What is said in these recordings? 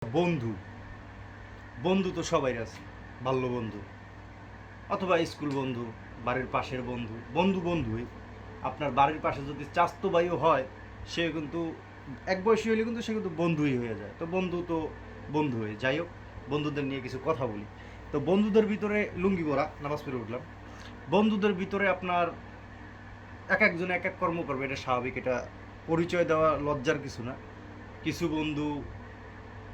বন্ধু বন্ধু তো সবাই আছে। বাল্য বন্ধু অথবা স্কুল বন্ধু, বাড়ির পাশের বন্ধু, বন্ধু বন্ধুই। আপনার বাড়ির পাশে যদি চাস্তো ভাইও হয়, সে কিন্তু এক বয়সী হলে কিন্তু সে কিন্তু বন্ধুই হয়ে যায়। তো বন্ধু তো বন্ধু হয়ে যাই হোক, বন্ধুদের নিয়ে কিছু কথা বলি। তো বন্ধুদের ভিতরে লুঙ্গি পরা, নামাজ পড়ে উঠলাম। বন্ধুদের ভিতরে আপনার এক একজনে এক এক কর্ম করবে, এটা স্বাভাবিক। এটা পরিচয় দেওয়া লজ্জার কিছু না। কিছু বন্ধু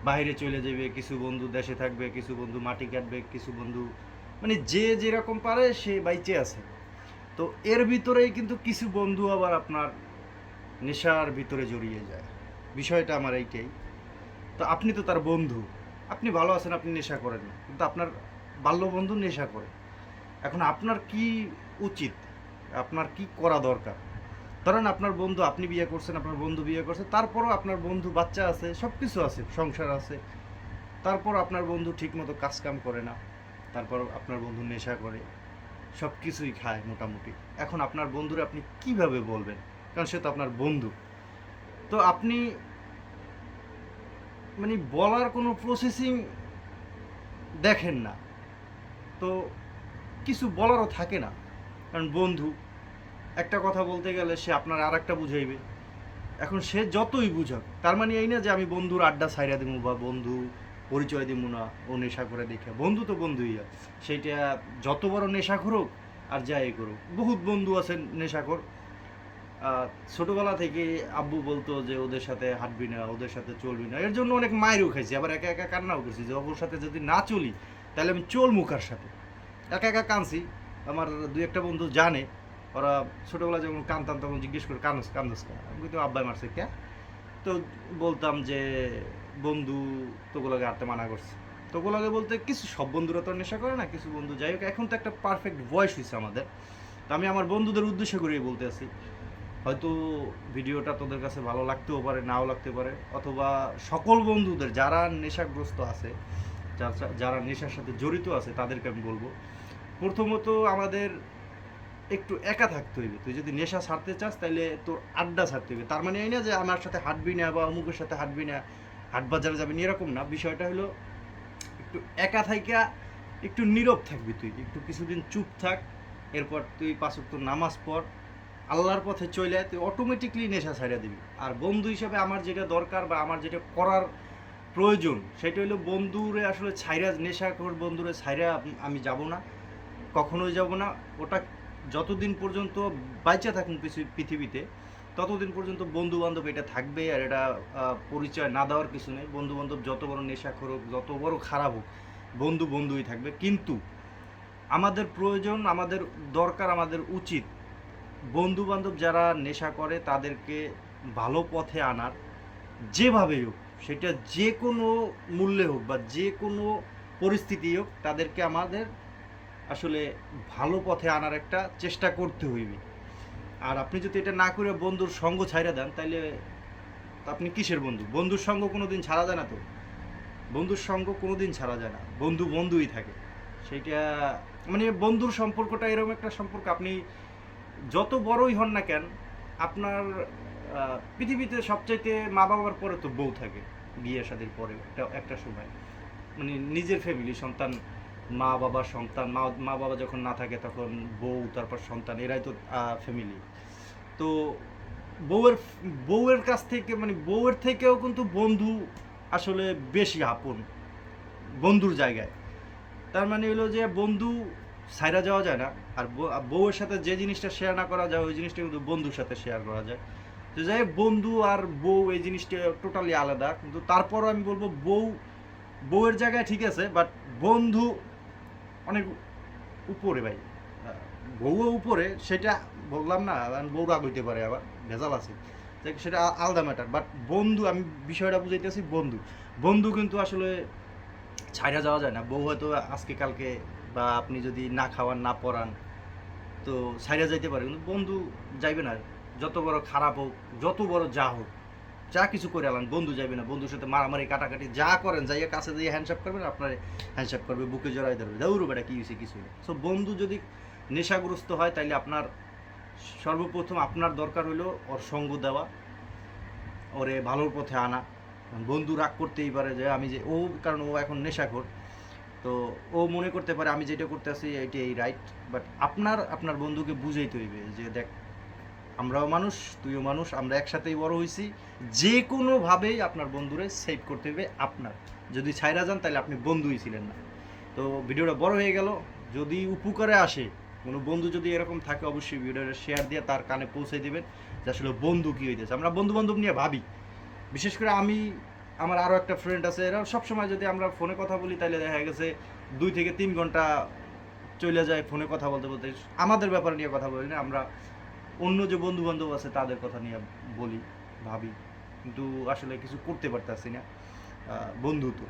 বাইরে চলে যাবে, কিছু বন্ধু দেশে থাকবে, কিছু বন্ধু মাটি কাটবে, কিছু বন্ধু মানে যে যেরকম পারে সে বাইচে আছে। তো এর ভিতরেই কিন্তু কিছু বন্ধু আবার আপনার নেশার ভিতরে জড়িয়ে যায়। বিষয়টা আমার এইটাই। তো আপনি তো তার বন্ধু, আপনি ভালো আছেন, আপনি নেশা করেন না, কিন্তু আপনার বাল্য বন্ধু নেশা করে। এখন আপনার কি উচিত, আপনার কি করা দরকার? ধরেন আপনার বন্ধু, আপনি বিয়ে করছেন, আপনার বন্ধু বিয়ে করছে, তারপরও আপনার বন্ধু বাচ্চা আছে, সব কিছু আছে, সংসার আছে, তারপর আপনার বন্ধু ঠিকমতো কাজকাম করে না, তারপর আপনার বন্ধু নেশা করে, সব কিছুই খায় মোটামুটি। এখন আপনার বন্ধুরে আপনি কিভাবে বলবেন? কারণ সে তো আপনার বন্ধু। তো আপনি মানে বলার কোনো প্রসেসিং দেখেন না, তো কিছু বলারও থাকে না। কারণ বন্ধু একটা কথা বলতে গেলে সে আপনার আর একটা বুঝাইবে। এখন সে যতই বুঝাক, তার মানে এই না যে আমি বন্ধুর আড্ডা ছাইরা দিব বা বন্ধু পরিচয় দিব না ও নেশা করে দেখে। বন্ধু তো বন্ধুই আর, সেইটা যত বড় নেশা করুক আর যাই করুক। বহুত বন্ধু আছেন নেশাখোর। ছোটবেলা থেকে আব্বু বলতো যে ওদের সাথে হাঁটবি না, ওদের সাথে চলবি না, এর জন্য অনেক মায়েরও খাইছি, আবার একা একা কান্নাও করছি যে ওর সাথে যদি না চলি তাহলে আমি চল মুখার সাথে। একা একা কানছি। আমার দুই একটা বন্ধু জানে, ওরা ছোটোবেলা যখন কানতাম তখন জিজ্ঞেস করে কানস কান্দস কে, আমি কিন্তু আব্বাই মারছে কে। তো বলতাম যে বন্ধু তোগুলোকে হাঁটতে মানা করছে। তোগুলোকে বলতে কিছু, সব বন্ধুরা তো আর নেশা করে না, কিছু বন্ধু যাই হোক। এখন তো একটা পারফেক্ট ভয়েস হয়েছে আমাদের। তো আমি আমার বন্ধুদের উদ্দেশ্য করেই বলতে আছি। হয়তো ভিডিওটা তোদের কাছে ভালো লাগতেও পারে, নাও লাগতে পারে, অথবা সকল বন্ধুদের যারা নেশাগ্রস্ত আছে, যারা নেশার সাথে জড়িত আছে, তাদেরকে আমি বলবো, প্রথমত আমাদের একটু একা থাকতে হইবে। তুই যদি নেশা ছাড়তে চাস তাহলে তোর আড্ডা ছাড়তে হইবে। তার মানে এই না যে আমার সাথে হাঁটবি না বা অমুকের সাথে হাঁটবি না, হাট বাজারে যাবি না, এরকম না। বিষয়টা হলো একটু একা থাইকা একটু নীরব থাকবি, তুই একটু কিছুদিন চুপ থাক। এরপর তুই 5 ওয়াক্ত নামাজ পড়, আল্লাহর পথে চলে, তুই অটোমেটিকলি নেশা ছাড়িয়ে দিবি। আর বন্ধু হিসেবে আমার যেটা দরকার বা আমার যেটা করার প্রয়োজন, সেটা হলো বন্ধুরে আসলে ছাইরা, নেশা কর বন্ধুরে ছাইরা আমি যাব না, কখনোই যাব না। ওটা যতদিন পর্যন্ত বাইচা থাকুন পৃথিবীতে, ততদিন পর্যন্ত বন্ধু বান্ধব এটা থাকবে। আর এটা পরিচয় না দেওয়ার কিছু নেই। বন্ধু বান্ধব যত বড় নেশাখোর হোক, যত বড় খারাপ হোক, বন্ধু বন্ধুই থাকবে। কিন্তু আমাদের প্রয়োজন, আমাদের দরকার, আমাদের উচিত বন্ধু বান্ধব যারা নেশা করে তাদেরকে ভালো পথে আনার, যেভাবেই হোক, সেটা যে কোনো মূল্যে হোক বা যে কোনো পরিস্থিতি হোক, তাদেরকে আমাদের আসলে ভালো পথে আনার একটা চেষ্টা করতে হইবে। আর আপনি যদি এটা না করে বন্ধুর সঙ্গ ছাইড়া দেন, তাহলে আপনি কিসের বন্ধু? বন্ধুর সঙ্গ কোনোদিন ছাড়া যায় না তো। বন্ধুর সঙ্গ কোনোদিন ছাড়া যায় না, বন্ধু বন্ধুই থাকে। সেইটা মানে বন্ধুর সম্পর্কটা এরকম একটা সম্পর্ক, আপনি যত বড়ই হন না কেন, আপনার পৃথিবীতে সবচাইতে মা বাবার পরে তো বউ থাকে। বিয়ে শাদীর পরে একটা একটা সময় মানে নিজের ফ্যামিলি, সন্তান, মা বাবার সন্তান, মা বাবা যখন না থাকে তখন বউ, তারপর সন্তান, এরাই তো ফ্যামিলি। তো বউয়ের বউয়ের কাছ থেকে মানে বউয়ের থেকেও কিন্তু বন্ধু আসলে বেশি আপন বন্ধুর জায়গায়। তার মানে হলো যে বন্ধু সাইরা যাওয়া যায় না। আর বউয়ের সাথে যে জিনিসটা শেয়ার না করা যায়, ওই জিনিসটা কিন্তু বন্ধুর সাথে শেয়ার করা যায়। তো যাই হোক, বন্ধু আর বউ এই জিনিসটা টোটালি আলাদা। কিন্তু তারপরও আমি বলবো বউয়ের জায়গায় ঠিক আছে, বাট বন্ধু অনেক উপরে ভাই। বউও উপরে, সেটা বললাম না, বউ রাগ হইতে পারে, আবার ভেজাল আছে, সেটা আলাদা ম্যাটার। বাট বন্ধু, আমি বিষয়টা বুঝাইতেছি, বন্ধু বন্ধু কিন্তু আসলে ছাইড়া যাওয়া যায় না। বউ হয়তো আজকে কালকে বা আপনি যদি না খাওয়ান না পরান তো ছাইড়া যাইতে পারে, কিন্তু বন্ধু যাইবে না। যত বড় খারাপ হোক, যত বড় যা হোক, যা কিছু করে আলান, বন্ধু যাইবে না। বন্ধুর সাথে মারামারি কাটাকাটি যা করেন, যাইয়া কাছে যাইয়া হ্যান্ডশেক করবেন, আপনার হ্যান্ডশেক করবে, বুকে জড়াই ধরবে, দৌড় বেটা কী হয়েছে কিছু না। সো বন্ধু যদি নেশাগ্রস্ত হয়, তাইলে আপনার সর্বপ্রথম আপনার দরকার হলো ওর সঙ্গ দেওয়া, ওরে ভালোর পথে আনা। বন্ধু রাগ করতেই পারে যে আমি যে ও, কারণ ও এখন নেশাখোর, তো ও মনে করতে পারে আমি যেটা করতে আছি এইটাই রাইট। বাট আপনার বন্ধুকে বুঝাইতে হইবে যে দেখ, আমরাও মানুষ, তুইও মানুষ, আমরা একসাথেই বড় হইছি, যে কোনোভাবেই আপনার বন্ধুরে সেভ করতে হবে আপনার। যদি ছাইরা যান তাহলে আপনি বন্ধুই ছিলেন না। তো ভিডিওটা বড় হয়ে গেল, যদি উপকারে আসে কোনো বন্ধু যদি এরকম থাকে, অবশ্যই ভিডিওটা শেয়ার দিয়ে তার কানে পৌঁছে দিবেন যে আসলে বন্ধু কী হইতেছে। আমরা বন্ধু বান্ধব নিয়ে ভাবি, বিশেষ করে আমি, আমার আরও একটা ফ্রেন্ড আছে, এরা সবসময় যদি আমরা ফোনে কথা বলি তাহলে দেখা গেছে 2 থেকে 3 ঘন্টা চলে যায় ফোনে কথা বলতে বলতে। আমাদের ব্যাপার নিয়ে কথা বলি না আমরা, অন্য যে বন্ধু বান্ধব আছে তাদের কথা নিয়ে বলি, ভাবি, কিন্তু আসলে কিছু করতে পারতেছি না। বন্ধু তো,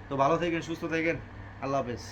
তো ভালো থাকেন, সুস্থ থাকেন, আল্লাহ হাফেজ।